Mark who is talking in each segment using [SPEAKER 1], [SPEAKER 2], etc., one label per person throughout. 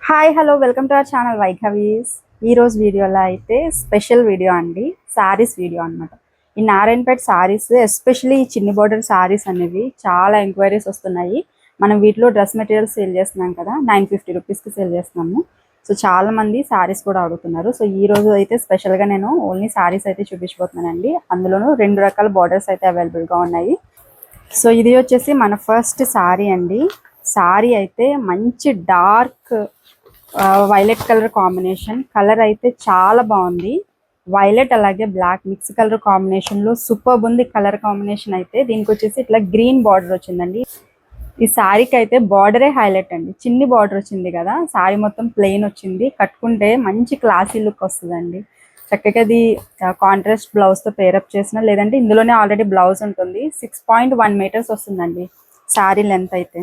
[SPEAKER 1] Hi hello welcome to our channel వైఘవీస్. ఈరోజు వీడియోలో అయితే స్పెషల్ వీడియో అండి, శారీస్ వీడియో అనమాట. ఈ నారాయణపేట శారీస్, ఎస్పెషల్లీ ఈ చిన్ని బోర్డర్ శారీస్ అనేవి చాలా ఎంక్వైరీస్ వస్తున్నాయి. మనం వీటిలో డ్రెస్ మెటీరియల్స్ సేల్ చేస్తున్నాం కదా, 950 రూపీస్కి సేల్ చేస్తున్నాము. సో చాలా మంది శారీస్ కూడా అడుగుతున్నారు. సో ఈ రోజు అయితే స్పెషల్గా నేను ఓన్లీ శారీస్ అయితే చూపించబోతున్నానండి. అందులోనూ 2 రకాల బార్డర్స్ అయితే అవైలబుల్గా ఉన్నాయి. సో ఇది వచ్చేసి మన ఫస్ట్ శారీ అండి. శారీ అయితే మంచి dark violet colour combination. Colour అయితే చాలా బాగుంది. వైలెట్ అలాగే బ్లాక్ మిక్స్ కలర్ కాంబినేషన్లో సూపర్ ఉంది. కలర్ కాంబినేషన్ అయితే దీనికి వచ్చేసి ఇట్లా గ్రీన్ బార్డర్ వచ్చిందండి. ఈ శారీకి అయితే బార్డరే హైలైట్ అండి. చిన్ని బార్డర్ వచ్చింది కదా, శారీ మొత్తం ప్లెయిన్ వచ్చింది. కట్టుకుంటే మంచి క్లాసీ లుక్ వస్తుందండి. చక్కగా అది కాంట్రాస్ట్ బ్లౌజ్తో పేరప్ చేసిన, లేదంటే ఇందులోనే ఆల్రెడీ బ్లౌజ్ ఉంటుంది. 6.1 మీటర్స్ వస్తుందండి శారీ లెంత్ అయితే.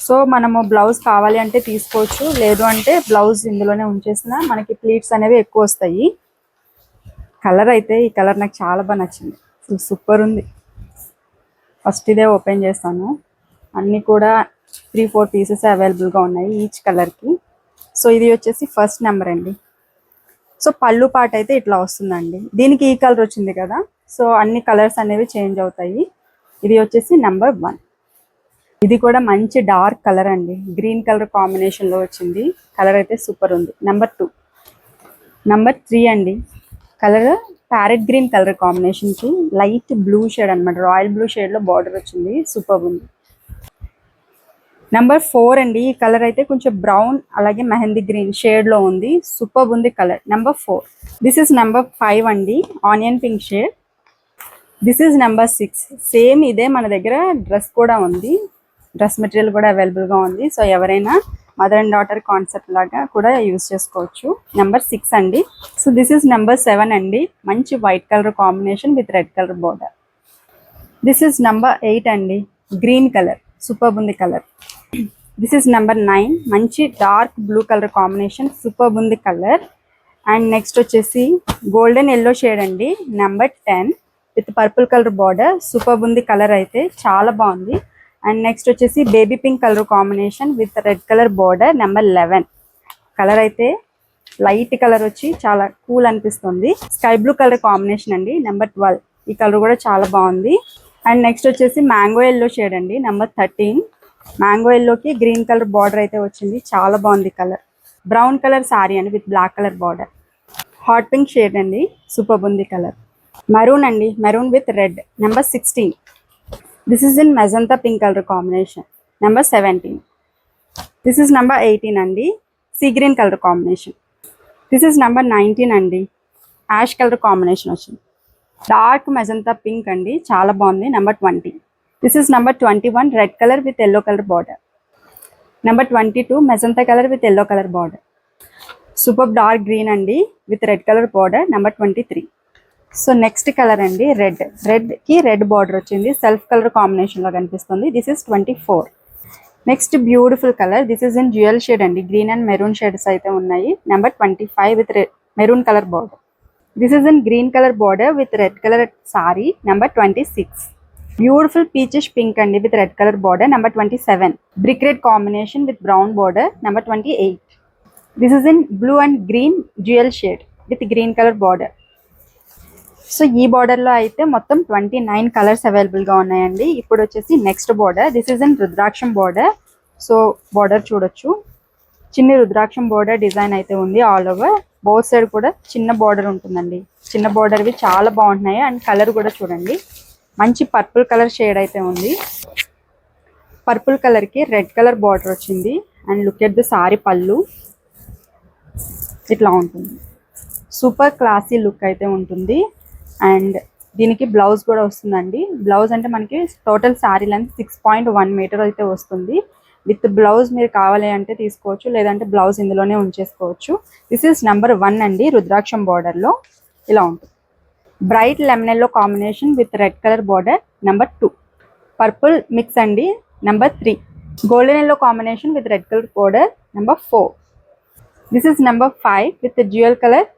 [SPEAKER 1] సో మనము బ్లౌజ్ కావాలి అంటే తీసుకోవచ్చు, లేదు అంటే బ్లౌజ్ ఇందులోనే ఉంచేసిన మనకి ప్లీట్స్ అనేవి ఎక్కువ వస్తాయి. కలర్ అయితే ఈ కలర్ నాకు చాలా బాగా నచ్చింది, సూపర్ ఉంది. ఫస్ట్ ఇదే ఓపెన్ చేస్తాను. అన్నీ కూడా 3-4 పీసెస్ అవైలబుల్గా ఉన్నాయి ఈచ్ కలర్కి. సో ఇది వచ్చేసి ఫస్ట్ నెంబర్ అండి. సో పళ్ళు పాట అయితే ఇట్లా వస్తుందండి. దీనికి ఈ కలర్ వచ్చింది కదా, సో అన్ని కలర్స్ అనేవి చేంజ్ అవుతాయి. ఇది వచ్చేసి నెంబర్ 1. ఇది కూడా మంచి డార్క్ కలర్ అండి, గ్రీన్ కలర్ కాంబినేషన్లో వచ్చింది. కలర్ అయితే సూపర్ ఉంది. నెంబర్ 2. నెంబర్ 3 అండి. కలర్ ప్యారెట్ గ్రీన్ కలర్ కాంబినేషన్కి లైట్ బ్లూ షేడ్ అనమాట, రాయల్ బ్లూ షేడ్లో బార్డర్ వచ్చింది. సూపర్ ఉంది. నెంబర్ 4 అండి. ఈ కలర్ అయితే కొంచెం బ్రౌన్ అలాగే మెహందీ గ్రీన్ షేడ్లో ఉంది. సూపర్ ఉంది colour. Number 4. This is number 5 అండి, onion pink shade. This is number 6. Same ఇదే మన దగ్గర డ్రెస్ కూడా ఉంది, డ్రెస్ మెటీరియల్ కూడా అవైలబుల్గా ఉంది. సో ఎవరైనా మదర్ అండ్ డాటర్ కాన్సెప్ట్ లాగా కూడా యూజ్ చేసుకోవచ్చు. నెంబర్ 6 అండి. సో దిస్ ఈజ్ నెంబర్ 7 అండి, మంచి white colour combination with red colour border. This is number 8 అండి, గ్రీన్ కలర్, సూపర్ ఉంది కలర్. దిస్ ఈజ్ నెంబర్ 9, మంచి dark blue colour combination, super ఉంది కలర్. అండ్ నెక్స్ట్ వచ్చేసి golden yellow shade అండి, number 10 with purple colour border. Super ఉంది colour అయితే, చాలా బాగుంది. అండ్ నెక్స్ట్ వచ్చేసి baby pink colour combination with red colour border, number 11. Colour అయితే లైట్ కలర్ వచ్చి చాలా కూల్ అనిపిస్తుంది. స్కై బ్లూ కలర్ కాంబినేషన్ అండి, నెంబర్ 12. ఈ కలర్ కూడా చాలా బాగుంది. అండ్ నెక్స్ట్ వచ్చేసి మ్యాంగో ఎల్లో షేడ్ అండి, నెంబర్ 13. మ్యాంగో ఎల్లోకి గ్రీన్ కలర్ బార్డర్ అయితే వచ్చింది, చాలా బాగుంది కలర్. బ్రౌన్ కలర్ శారీ అండి with black colour border. Hot pink shade అండి, సూపర్ ఉంది కలర్. మెరూన్ అండి, maroon with red, number 16. This is in magenta pink colour combination, number 17. This is number 18 అండి, see green colour combination. This is number 19 అండి, ash colour combination వచ్చింది. Dark magenta pink అండి, చాలా బాగుంది, number 20. This is number 21, red colour with yellow colour border. Number 22, magenta colour with yellow colour border. Super dark green అండి with red colour border, number 23. So next colour అండి red. రెడ్కి red border వచ్చింది, self colour కాంబినేషన్లో కనిపిస్తుంది. This is 24. Next beautiful colour, this is in dual shade అండి, green and maroon shades అయితే ఉన్నాయి. Number 25 with maroon colour border. This is in green colour border with red colour sorry, number 26. Beautiful peachish pink అండి with red colour border, number 27. Brick red combination with brown border, number 28. This is in blue and green dual shade with green colour border. So ఈ బార్డర్లో అయితే మొత్తం 29 colours అవైలబుల్గా ఉన్నాయండి. ఇప్పుడు వచ్చేసి next border, this is in రుద్రాక్షం border. So border చూడొచ్చు, చిన్న రుద్రాక్షం బార్డర్ డిజైన్ అయితే ఉంది. ఆల్ ఓవర్ బోత్ సైడ్ కూడా చిన్న బార్డర్ ఉంటుందండి. చిన్న బార్డర్వి చాలా బాగుంటున్నాయి. అండ్ కలర్ కూడా చూడండి, మంచి పర్పుల్ కలర్ షేడ్ అయితే ఉంది. పర్పుల్ కలర్కి రెడ్ కలర్ బార్డర్ వచ్చింది. And look at the sorry పళ్ళు, ఇట్లా ఉంటుంది. సూపర్ క్లాసీ లుక్ అయితే ఉంటుంది. అండ్ దీనికి బ్లౌజ్ కూడా వస్తుందండి. బ్లౌజ్ అంటే మనకి టోటల్ శారీ లెంత్ 6.1 మీటర్ అయితే వస్తుంది. విత్ బ్లౌజ్ మీరు కావాలి అంటే తీసుకోవచ్చు, లేదంటే బ్లౌజ్ ఇందులోనే ఉంచేసుకోవచ్చు. దిస్ ఈజ్ నెంబర్ 1 అండి, రుద్రాక్షం బార్డర్లో ఇలా ఉంటుంది. Bright lemon yellow combination with red colour border, number 2. Purple mix అండి, number 3. Golden yellow combination with red colour border, number 4. This is number 5 with dual colour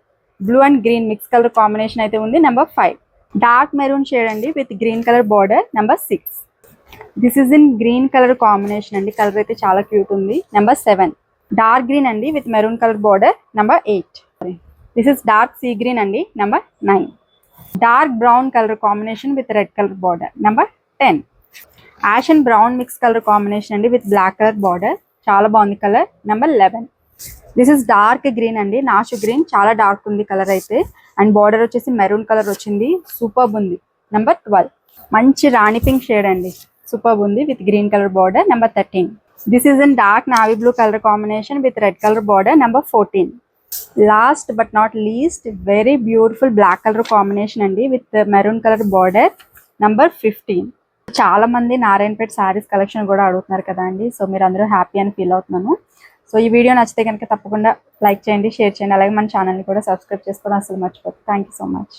[SPEAKER 1] blue and green mix colour combination అయితే ఉంది, number 5. Dark maroon shade అండి with green colour border, number 6. This is in green colour combination అండి, colour అయితే చాలా cute ఉంది, number 7. Dark green అండి with maroon colour border number 8. This is dark sea green అండి number 9. Dark brown colour combination with red colour border number 10. Ash and brown mix colour combination అండి with black colour border, చాలా బాగుంది colour number 11. This is dark green అండి, నాచు green, చాలా dark ఉంది colour అయితే. And border వచ్చేసి maroon colour వచ్చింది, సూపర్ ఉంది నెంబర్ 12. మంచి రాణి పింక్ షేడ్ అండి, సూపర్ ఉంది with green colour border number 13. This is in dark navy blue colour combination with red colour border number 14. Last but not least very beautiful black colour combination అండి with maroon colour border number 15. చాలా మంది Narayanpet saris collection కూడా అడుగుతున్నారు కదా అండి, so మీరు అందరూ happy అని ఫీల్ అవుతున్నాను. సో ఈ వీడియో నచ్చితే కనుక తప్పకుండా లైక్ చేయండి, షేర్ చేయండి, అలాగే మన ఛానల్ని కూడా సబ్స్క్రైబ్ చేసుకోవడం అసలు మర్చిపోతుంది. Thank you so much.